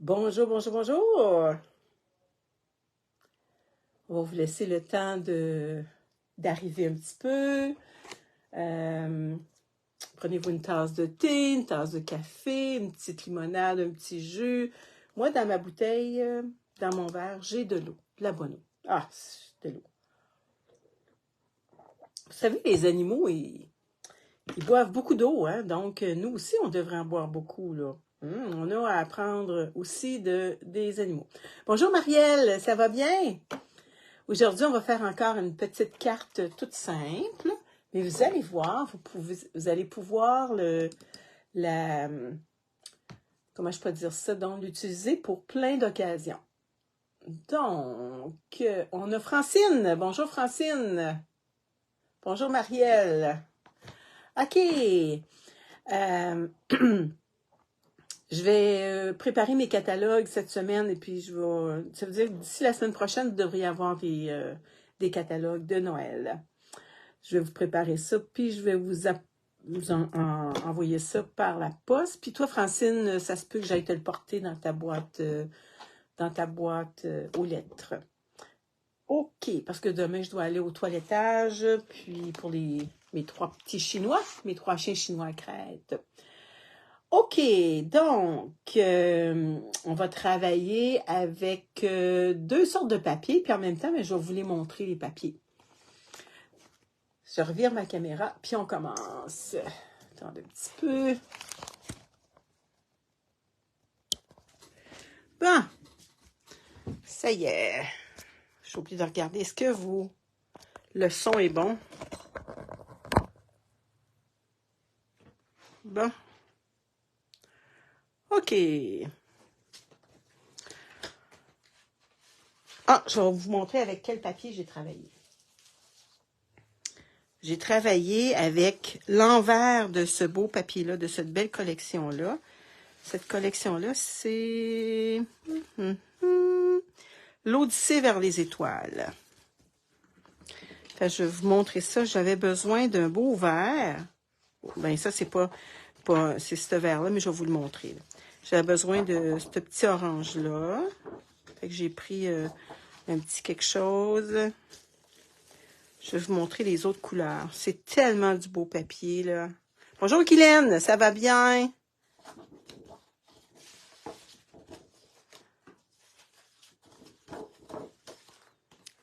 Bonjour, bonjour, bonjour. On va vous laisser le temps d'arriver un petit peu. Prenez-vous une tasse de thé, une tasse de café, une petite limonade, un petit jus. Moi, dans ma bouteille, dans mon verre, j'ai de l'eau, de la bonne eau. Ah, de l'eau. Vous savez, les animaux, ils boivent beaucoup d'eau, hein? Donc, nous aussi, on devrait en boire beaucoup, là. On a à apprendre aussi des animaux. Bonjour Marielle, ça va bien? Aujourd'hui, on va faire encore une petite carte toute simple, mais vous allez voir, vous allez pouvoir comment je peux dire ça, donc l'utiliser pour plein d'occasions. Donc, on a Francine. Bonjour Francine. Bonjour Marielle. OK. Je vais préparer mes catalogues cette semaine et puis ça veut dire que d'ici la semaine prochaine, vous devriez avoir des catalogues de Noël. Je vais vous préparer ça, puis je vais vous envoyer ça par la poste. Puis toi, Francine, ça se peut que j'aille te le porter dans ta boîte aux lettres. OK, parce que demain, je dois aller au toilettage, puis pour mes trois petits Chinois, mes trois chiens chinois à crête. OK, donc, on va travailler avec deux sortes de papiers, puis en même temps, je vais vous les montrer, les papiers. Je revire ma caméra, puis on commence. Attendez un petit peu. Bon, ça y est. J'ai oublié de regarder. Est-ce que le son est bon? Bon. OK. Ah, je vais vous montrer avec quel papier j'ai travaillé. J'ai travaillé avec l'envers de ce beau papier-là, de cette belle collection-là. Cette collection-là, c'est l'Odyssée vers les étoiles. Enfin, je vais vous montrer ça. J'avais besoin d'un beau vert. Ben ça, c'est c'est ce vert-là, mais je vais vous le montrer. J'avais besoin de ce petit orange-là. Fait que j'ai pris un petit quelque chose. Je vais vous montrer les autres couleurs. C'est tellement du beau papier, là. Bonjour, Guylaine, ça va bien?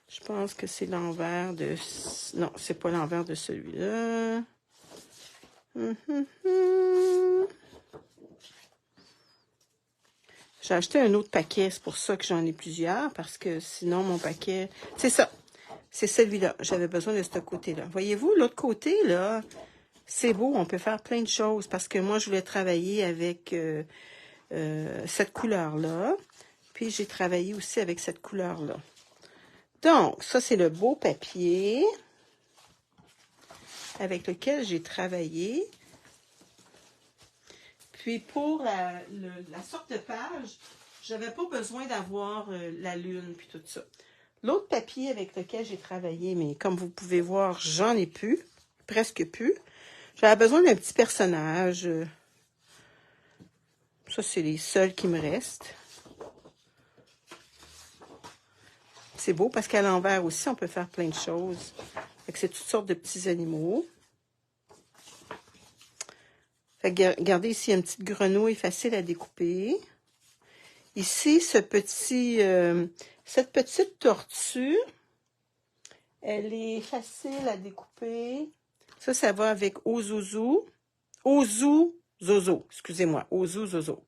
Je pense que c'est l'envers de... Non, c'est pas l'envers de celui-là. J'ai acheté un autre paquet, c'est pour ça que j'en ai plusieurs, parce que sinon, mon paquet... C'est ça, c'est celui-là. J'avais besoin de ce côté-là. Voyez-vous, l'autre côté, là, c'est beau, on peut faire plein de choses, parce que moi, je voulais travailler avec cette couleur-là, puis j'ai travaillé aussi avec cette couleur-là. Donc, ça, c'est le beau papier avec lequel j'ai travaillé. Puis, pour la sorte de page, je n'avais pas besoin d'avoir la lune puis tout ça. L'autre papier avec lequel j'ai travaillé, mais comme vous pouvez voir, j'en ai plus, presque plus. J'avais besoin d'un petit personnage. Ça, c'est les seuls qui me restent. C'est beau parce qu'à l'envers aussi, on peut faire plein de choses. C'est toutes sortes de petits animaux. Fait que, regardez ici, il y a une petite grenouille facile à découper. Ici, cette petite tortue, elle est facile à découper. Ça va avec Ozu Zozo. Excusez-moi, Ozu Zozo.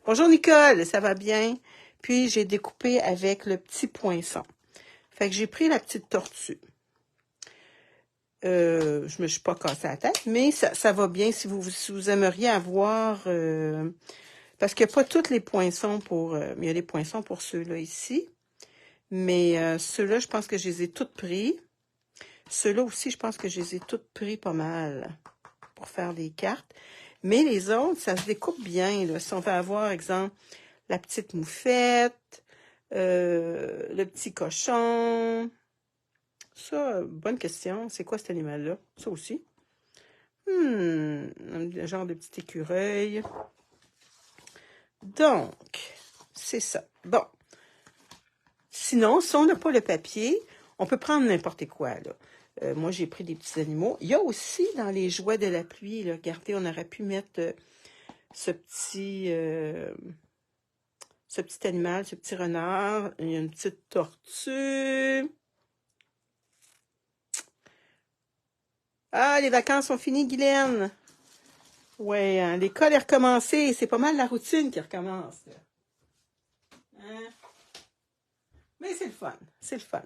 Bonjour Nicole, ça va bien? Puis, j'ai découpé avec le petit poinçon. Fait que j'ai pris la petite tortue. Je me suis pas cassé la tête, mais ça va bien si vous aimeriez avoir... parce qu'il n'y a pas tous les poinçons il y a des poinçons pour ceux-là ici. Mais ceux-là, je pense que je les ai toutes pris. Ceux-là aussi, je pense que je les ai toutes pris pas mal pour faire des cartes. Mais les autres, ça se découpe bien. Là. Si on veut avoir, exemple, la petite moufette, le petit cochon... Ça, bonne question. C'est quoi cet animal-là? Ça aussi. Un genre de petit écureuil. Donc, c'est ça. Bon. Sinon, si on n'a pas le papier, on peut prendre n'importe quoi, là. Moi, j'ai pris des petits animaux. Il y a aussi dans les jouets de la pluie, là, regardez, on aurait pu mettre ce petit animal, ce petit renard. Il y a une petite tortue. Ah, les vacances sont finies, Guylaine. Ouais, hein, l'école est recommencée. C'est pas mal la routine qui recommence, là. Hein? Mais c'est le fun. C'est le fun.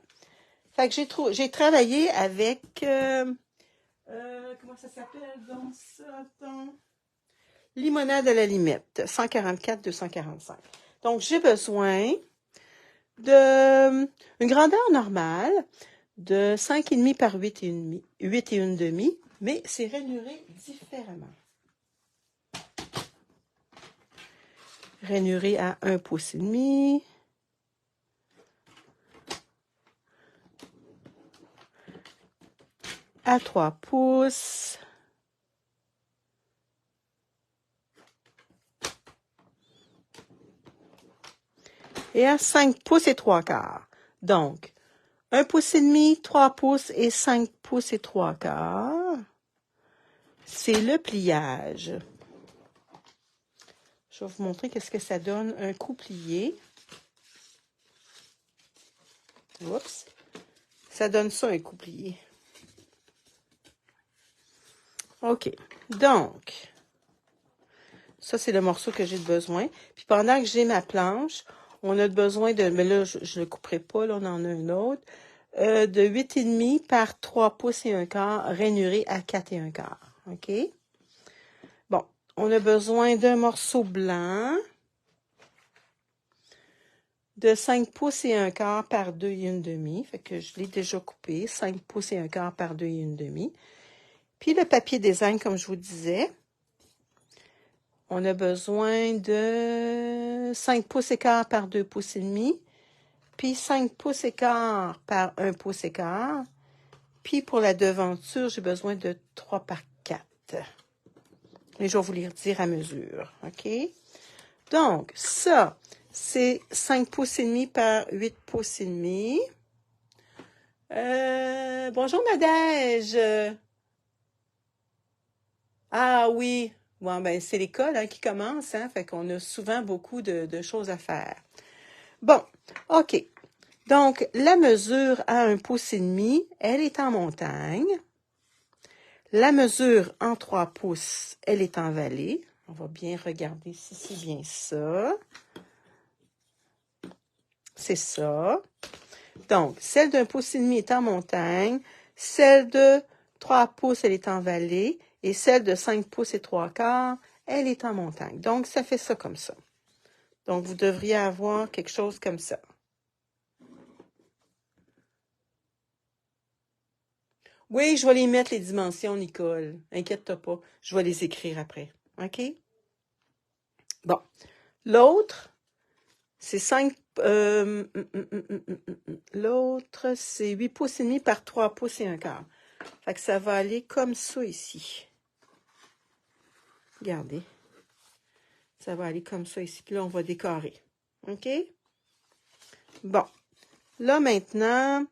Fait que j'ai travaillé avec... comment ça s'appelle donc ça? Attends. Limonade à la limette, 144-245. Donc, j'ai besoin de une grandeur normale de 5,5 par 8,5, 8 et 1 demi, mais c'est rainuré différemment. Rainuré à 1 pouce et demi. À 3 pouces. Et à 5 pouces et 3 quarts. Donc, 1 pouce et demi, 3 pouces et 5 pouces et 3 quarts. C'est le pliage. Je vais vous montrer qu'est-ce que ça donne un coup plié. Oups. Ça donne ça un coup plié. OK. Donc, ça, c'est le morceau que j'ai besoin. Puis pendant que j'ai ma planche, on a besoin de... Mais là, je ne le couperai pas, là, on en a un autre. De 8,5 par 3 pouces et 1 quart, rainuré à 4 et 1 quart. OK? Bon, on a besoin d'un morceau blanc de 5 pouces et 1 quart par 2 et 1 demi. Fait que je l'ai déjà coupé. 5 pouces et 1 quart par 2 et 1 demi. Puis le papier design, comme je vous disais, on a besoin de 5 pouces et quart par 2 pouces et demi. Puis 5 pouces et quart par 1 pouce et quart. Puis pour la devanture, j'ai besoin de 3 par 4. Mais je vais vous les redire à mesure, OK? Donc, ça, c'est 5 pouces et demi par 8 pouces et demi. Bonjour, Nadège. Ah oui. Bon, ben, c'est l'école qui commence, hein? Fait qu'on a souvent beaucoup de choses à faire. Bon, OK. Donc, la mesure à 1 pouce et demi, elle est en montagne. La mesure en 3 pouces, elle est en vallée. On va bien regarder si c'est bien ça. C'est ça. Donc, celle d'1 pouce et demi est en montagne. Celle de 3 pouces, elle est en vallée. Et celle de 5 pouces et 3 quarts, elle est en montagne. Donc, ça fait ça comme ça. Donc, vous devriez avoir quelque chose comme ça. Oui, je vais les mettre, les dimensions, Nicole. Inquiète-toi pas. Je vais les écrire après. OK? Bon. L'autre, c'est 5... l'autre, c'est 8 pouces et demi par 3 pouces et un quart. Fait que ça va aller comme ça ici. Regardez. Ça va aller comme ça ici. Puis là, on va décorer. OK? Bon. Là, maintenant,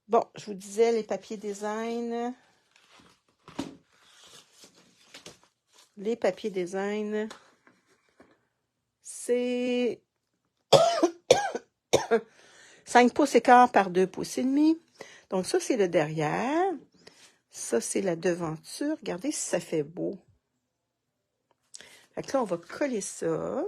bon, je vous disais, les papiers design. Les papiers design, c'est 5 pouces et quart par 2 pouces et demi. Donc, ça, c'est le derrière. Ça, c'est la devanture. Regardez si ça fait beau. Fait que là, on va coller ça.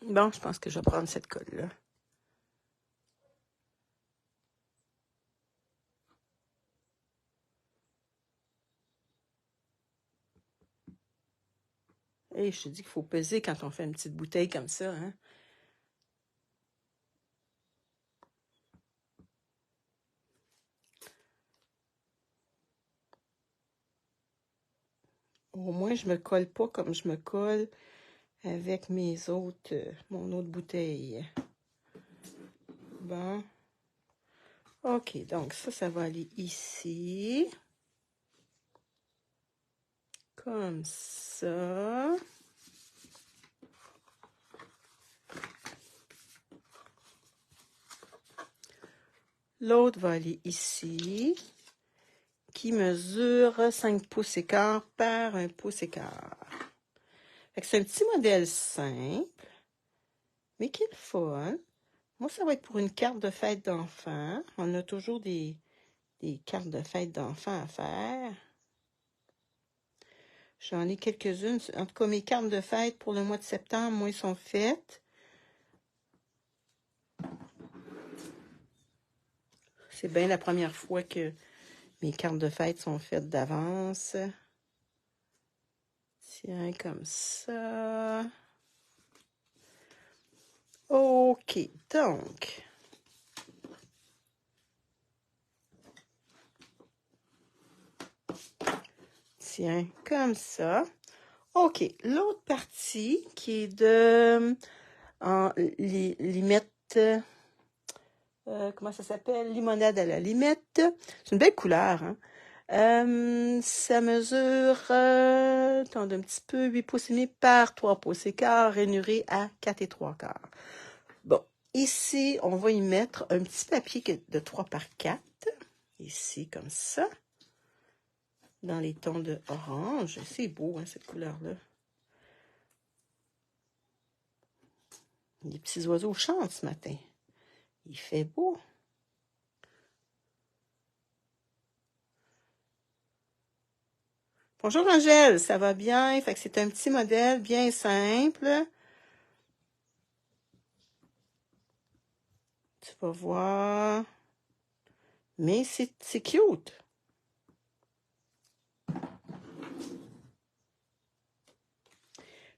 Bon, je pense que je vais prendre cette colle-là. Et je te dis qu'il faut peser quand on fait une petite bouteille comme ça, hein. Au moins, je me colle pas comme je me colle avec mes autres, mon autre bouteille. Bon. OK, donc ça va aller ici. comme ça. L'autre va aller ici, qui mesure 5 pouces et quart par 1 pouce et quart. Fait que c'est un petit modèle simple, mais qui est le fun. Moi, ça va être pour une carte de fête d'enfant. On a toujours des cartes de fête d'enfant à faire. J'en ai quelques-unes. En tout cas, mes cartes de fête pour le mois de septembre, moi, ils sont faites. C'est bien la première fois que mes cartes de fête sont faites d'avance. Tiens, comme ça. OK, donc. Tiens, comme ça. OK, l'autre partie qui est de limette, comment ça s'appelle? Limonade à la limette. C'est une belle couleur, hein? Ça mesure, attendez un petit peu, 8 pouces et demi par 3 pouces et quart, rainuré à 4 et 3 quarts. Bon, ici, on va y mettre un petit papier de 3 par 4, ici, comme ça, dans les tons de orange. C'est beau, hein, cette couleur-là. Les petits oiseaux chantent ce matin. Il fait beau. Bonjour Angèle, ça va bien? Fait que c'est un petit modèle bien simple. Tu vas voir. Mais c'est cute.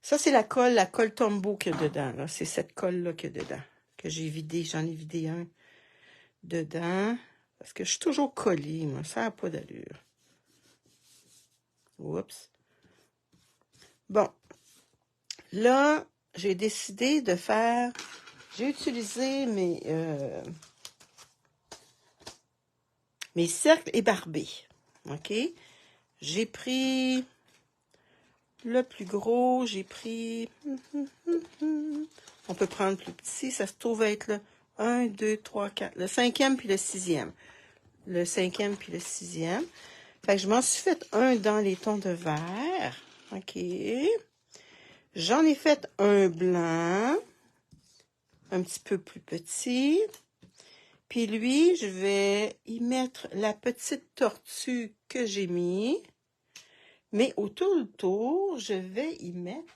Ça, c'est la colle Tombow qu'il y a dedans. Là. C'est cette colle-là qu'il y a dedans. Que j'ai vidé. J'en ai vidé un dedans. Parce que je suis toujours collée, moi. Ça n'a pas d'allure. Oups. Bon. Là, j'ai décidé de faire... J'ai utilisé mes cercles ébarbés. OK? J'ai pris le plus gros. J'ai pris... On peut prendre plus petit. Ça se trouve être le 1, 2, 3, 4. Le 5e puis le 6e. Le 5e puis le 6e. Fait que je m'en suis fait un dans les tons de vert. OK. J'en ai fait un blanc. Un petit peu plus petit. Puis lui, je vais y mettre la petite tortue que j'ai mis. Mais autour, je vais y mettre...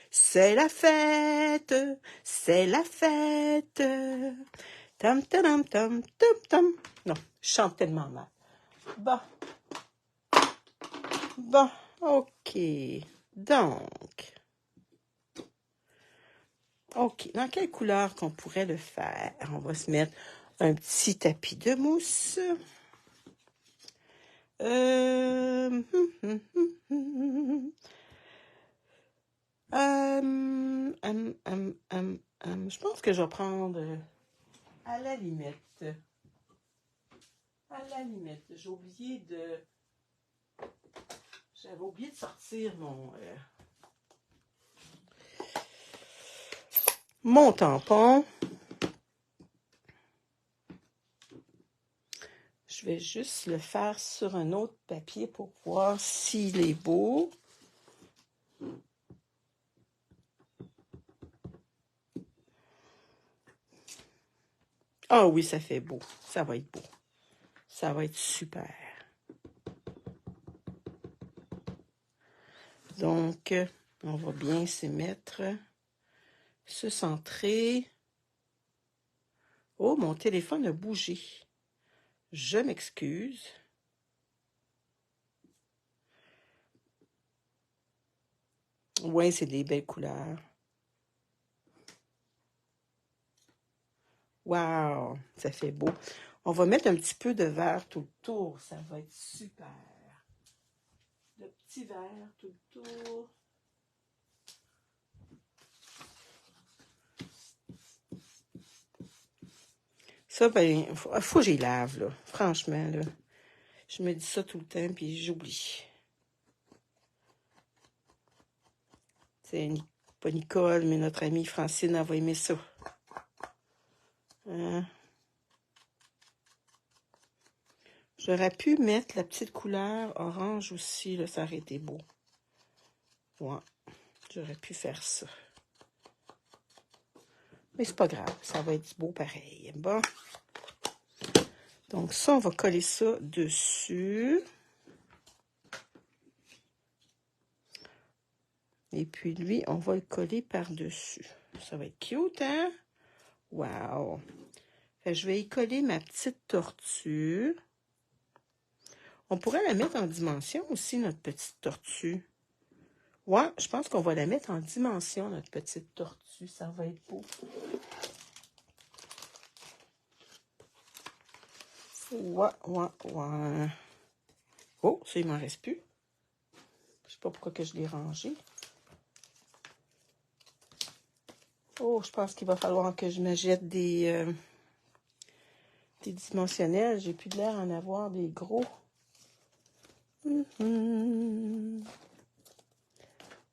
C'est la fête, c'est la fête. Tam, tam, tam, tam, tam. Non, je chante tellement mal. Bon, OK. Donc, OK. Dans quelle couleur qu'on pourrait le faire? On va se mettre un petit tapis de mousse. Je pense que je vais prendre à la limite. À la limite. J'avais oublié de sortir mon tampon. Je vais juste le faire sur un autre papier pour voir s'il est beau. Ah oui, ça fait beau. Ça va être beau. Ça va être super. Donc, on va bien se mettre, se centrer. Oh, mon téléphone a bougé. Je m'excuse. Oui, c'est des belles couleurs. Wow, ça fait beau. On va mettre un petit peu de vert tout le tour. Ça va être super. Le petit vert tout le tour. Ça, ben, faut que j'y lave, là. Franchement, là. Je me dis ça tout le temps, puis j'oublie. C'est pas Nicole, mais notre amie Francine, elle va aimer ça. Hein? J'aurais pu mettre la petite couleur orange aussi, là, ça aurait été beau. Ouais, j'aurais pu faire ça. Mais c'est pas grave, ça va être beau pareil. Bon. Donc ça, on va coller ça dessus. Et puis lui, on va le coller par-dessus. Ça va être cute, hein? Wow! Fait que je vais y coller ma petite tortue. On pourrait la mettre en dimension aussi, notre petite tortue. Ouais, je pense qu'on va la mettre en dimension, notre petite tortue. Ça va être beau. Ouais. Oh, ça, il m'en reste plus. Je sais pas pourquoi que je l'ai rangé. Oh, je pense qu'il va falloir que je me jette des dimensionnels. J'ai plus de l'air en avoir des gros.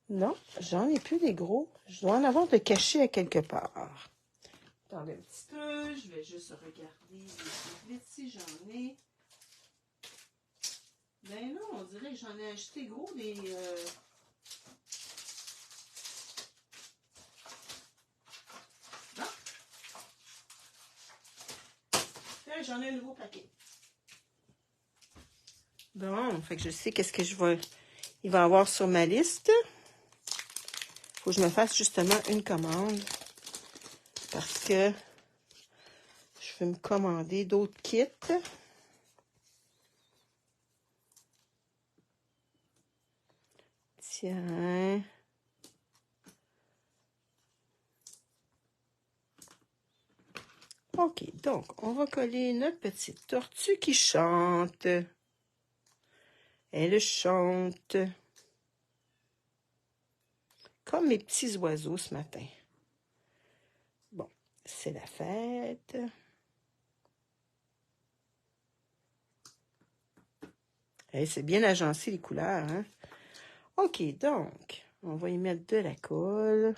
Non, j'en ai plus des gros. Je dois en avoir de cachés à quelque part. Attendez un petit peu, je vais juste regarder vite si j'en ai. Ben non, on dirait que j'en ai acheté gros des... Non. Là, j'en ai un nouveau paquet. Bon, fait que je sais qu'est-ce que il va y avoir sur ma liste. Faut que je me fasse justement une commande. Parce que je vais me commander d'autres kits. Tiens. OK, donc, on va coller notre petite tortue qui chante. Elle chante. Comme mes petits oiseaux ce matin. Bon, c'est la fête. Hey, c'est bien agencé les couleurs, hein? OK, donc, on va y mettre de la colle.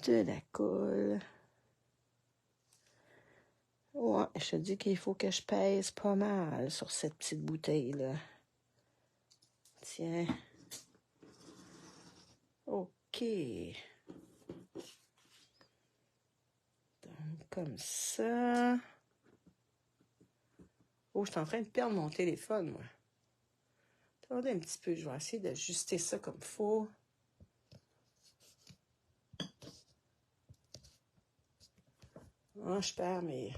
De la colle. Ouais, je te dis qu'il faut que je pèse pas mal sur cette petite bouteille-là. Tiens. OK. Donc, comme ça. Oh, je suis en train de perdre mon téléphone, moi. Attendez un petit peu, je vais essayer d'ajuster ça comme il faut. Ah, je perds, mais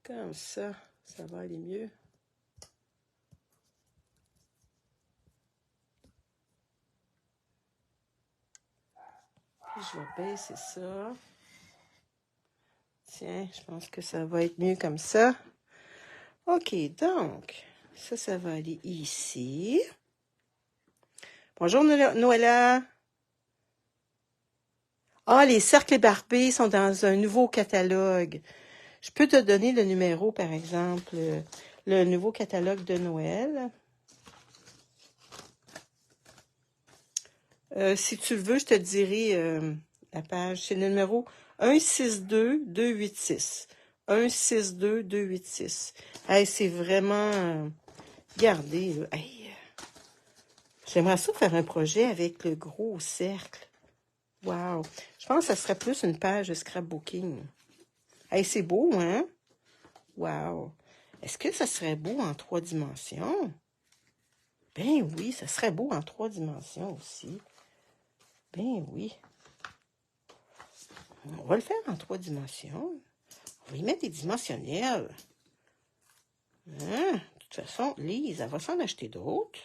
comme ça va aller mieux. Puis je vais baisser ça. Tiens, je pense que ça va être mieux comme ça. OK, donc, ça va aller ici. Bonjour, Noëlla. Ah, les cercles barbés sont dans un nouveau catalogue. Je peux te donner le numéro, par exemple, le nouveau catalogue de Noël. Si tu le veux, je te dirai la page. C'est le numéro 162-286. 162-286. Hey, c'est vraiment gardé. Là. Hey, j'aimerais ça faire un projet avec le gros cercle. Wow. Je pense que ça serait plus une page de scrapbooking. Hey, c'est beau, hein? Wow. Est-ce que ça serait beau en 3 dimensions? Ben oui, ça serait beau en 3 dimensions aussi. Ben oui. On va le faire en 3 dimensions. On va y mettre des dimensionnels. Hein? De toute façon, Lise, elle va s'en acheter d'autres.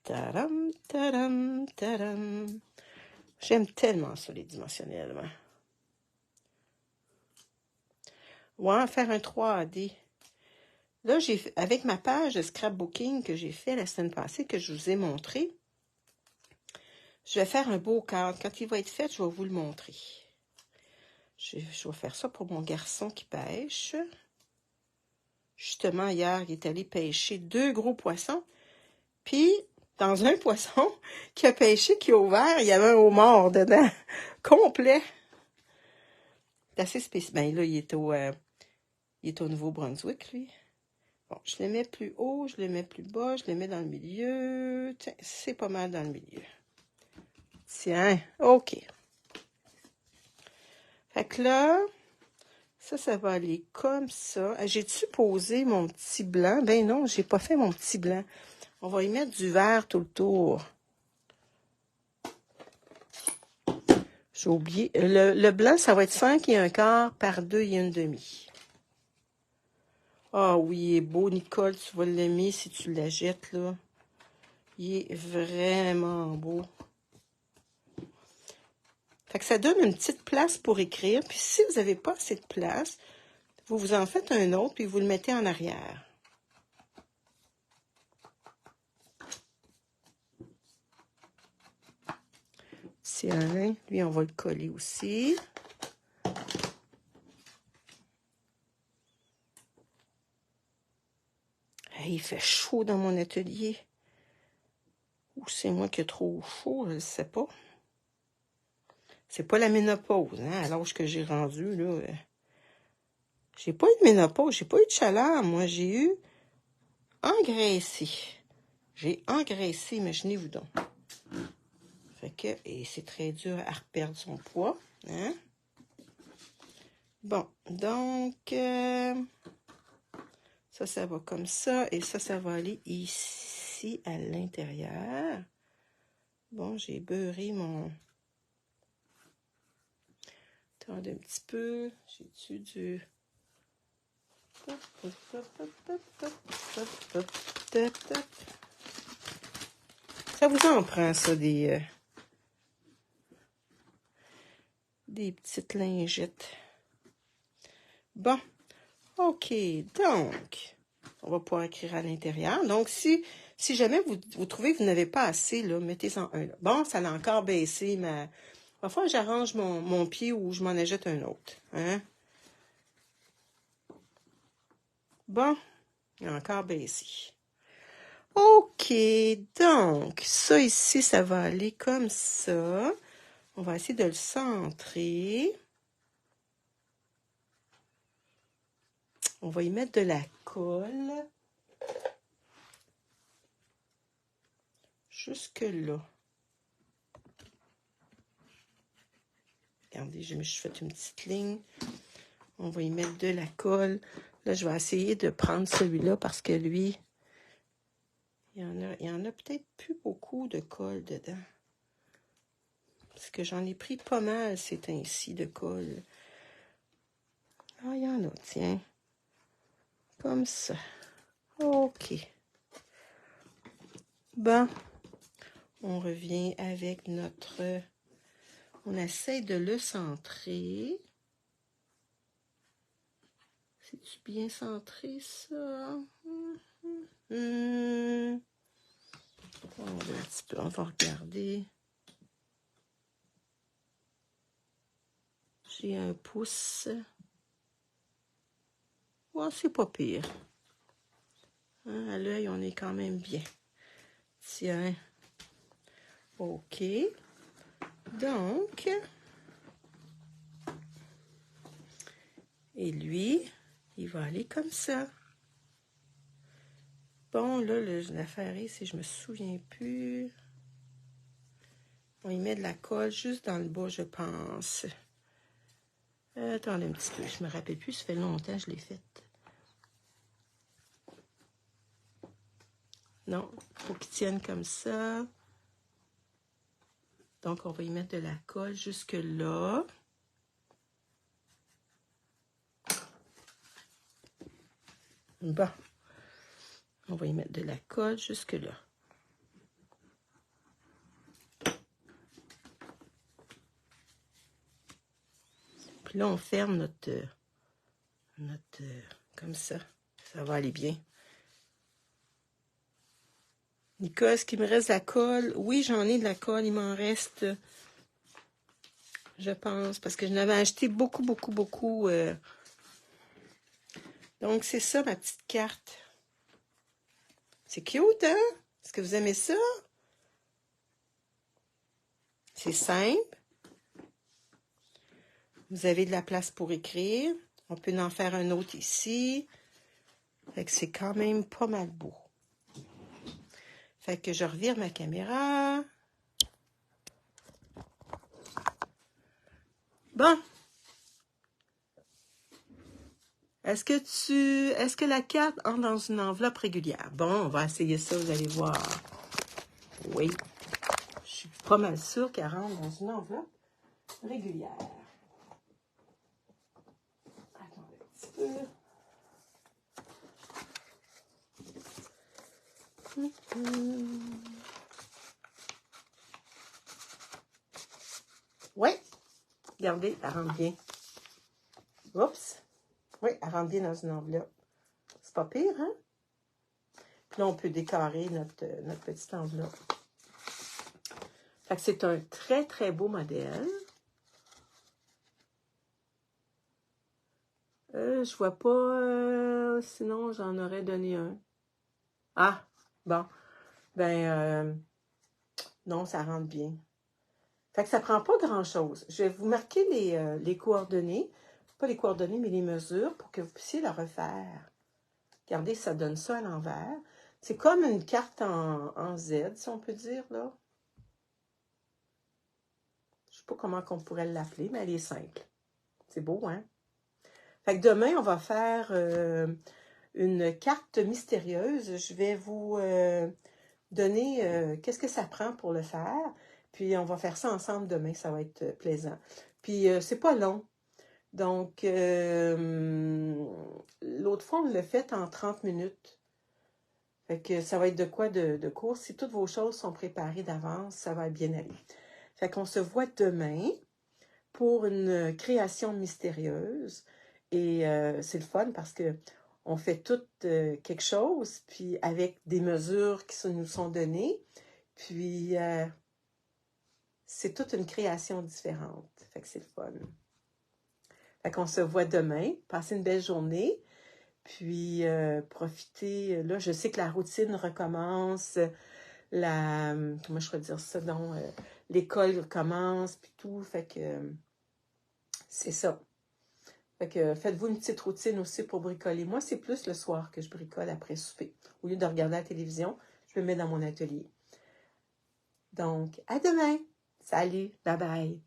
Tadam, tadam, tadam. J'aime tellement ça, les dimensionnels. Ouais, faire un 3D. Là, avec ma page de scrapbooking que j'ai fait la semaine passée, que je vous ai montré, Je vais faire un beau cadre. Quand il va être fait, je vais vous le montrer. Je vais faire ça pour mon garçon qui pêche. Justement, hier, il est allé pêcher 2 gros poissons. Puis, dans un poisson qui a pêché, qui a ouvert, il y avait un homard dedans, complet. C'est assez spécial. Ben là, il est au Nouveau-Brunswick, lui. Bon, je les mets plus haut, je les mets plus bas, je les mets dans le milieu. Tiens, c'est pas mal dans le milieu. Tiens, OK. Fait que là, ça va aller comme ça. J'ai-tu posé mon petit blanc? Ben non, j'ai pas fait mon petit blanc. On va y mettre du vert tout le tour. J'ai oublié. Le blanc, ça va être 5 1/4 par 2 1/2. Ah oui, il est beau, Nicole. Tu vas l'aimer si tu la jettes, là. Il est vraiment beau. Fait que ça donne une petite place pour écrire. Puis si vous n'avez pas assez de place, vous en faites un autre, puis vous le mettez en arrière. C'est un. Lui, on va le coller aussi. Hey, il fait chaud dans mon atelier. Ou c'est moi qui ai trop chaud, je ne sais pas. C'est pas la ménopause, hein, à l'âge que j'ai rendu, là. J'ai pas eu de ménopause, j'ai pas eu de chaleur, moi. J'ai eu engraissé. J'ai engraissé, imaginez-vous donc. Fait que, et c'est très dur à reperdre son poids, hein. Bon, donc, ça va comme ça, et ça va aller ici, à l'intérieur. Bon, j'ai beurré mon... Attendez un petit peu, j'ai-tu du... Ça vous en prend, ça, des petites lingettes. Bon, OK, donc, on va pouvoir écrire à l'intérieur. Donc, si jamais vous trouvez que vous n'avez pas assez, là, mettez-en un. Là. Bon, ça l'a encore baissé, mais parfois, j'arrange mon pied ou je m'en achète un autre. Hein? Bon, il a encore baissé. OK, donc, ça ici, ça va aller comme ça. On va essayer de le centrer. On va y mettre de la colle. Jusque là. Regardez, je me suis fait une petite ligne. On va y mettre de la colle. Là, je vais essayer de prendre celui-là parce que lui, il y en a peut-être plus beaucoup de colle dedans. Parce que j'en ai pris pas mal, c'est ainsi de colle. Ah, il y en a, tiens. Comme ça. OK. Bon. On revient avec notre... On essaie de le centrer. C'est-tu bien centré, ça? On va regarder. J'ai un pouce. Ouais, c'est pas pire. Hein, à l'œil, on est quand même bien. Tiens. OK. Donc, et lui, il va aller comme ça. Bon, là, l'affaire est, si je me souviens plus... On y met de la colle juste dans le bas, je pense. Attendez un petit peu, je me rappelle plus, ça fait longtemps que je l'ai faite. Non, il faut qu'il tienne comme ça. Donc, on va y mettre de la colle jusque là. Bon, on va y mettre de la colle jusque là. Puis là, on ferme notre comme ça. Ça va aller bien. Nicole, est-ce qu'il me reste de la colle? Oui, j'en ai de la colle. Il m'en reste, je pense, parce que je n'avais acheté beaucoup, beaucoup, beaucoup. Donc, c'est ça, ma petite carte. C'est cute, hein? Est-ce que vous aimez ça? C'est simple. Vous avez de la place pour écrire. On peut en faire un autre ici. Fait que c'est quand même pas mal beau. Fait que je revire ma caméra. Bon. Est-ce que la carte entre dans une enveloppe régulière? Bon, on va essayer ça, vous allez voir. Oui. Je suis pas mal sûre qu'elle rentre dans une enveloppe régulière. Attendez un petit peu. Oui. Regardez, elle rentre bien. Oups. Oui, elle rentre bien dans une enveloppe. C'est pas pire, hein? Puis là, on peut décorer notre petite enveloppe. Fait que c'est un très, très beau modèle. Je vois pas, sinon j'en aurais donné un. Ah, bon. Ben, non, ça rentre bien. Fait que ça prend pas grand-chose. Je vais vous marquer les coordonnées. Pas les coordonnées, mais les mesures pour que vous puissiez la refaire. Regardez, ça donne ça à l'envers. C'est comme une carte en Z, si on peut dire, là. Je sais pas comment on pourrait l'appeler, mais elle est simple. C'est beau, hein? Fait que demain, on va faire une carte mystérieuse. Je vais vous donner qu'est-ce que ça prend pour le faire. Puis, on va faire ça ensemble demain. Ça va être plaisant. Puis, c'est pas long. Donc, l'autre fois, on l'a fait en 30 minutes. Fait que ça va être de quoi de court. Si toutes vos choses sont préparées d'avance, ça va bien aller. Fait qu'on se voit demain pour une création mystérieuse. Et c'est le fun parce que on fait tout quelque chose, puis avec des mesures qui nous sont données. Puis, c'est toute une création différente. Fait que c'est le fun. Fait qu'on se voit demain. Passez une belle journée. Puis, profitez. Là, je sais que la routine recommence. Comment je pourrais dire ça? Donc, l'école recommence, puis tout. Fait que c'est ça. Fait que faites-vous une petite routine aussi pour bricoler. Moi, c'est plus le soir que je bricole après souper. Au lieu de regarder la télévision, je me mets dans mon atelier. Donc, à demain. Salut, bye bye.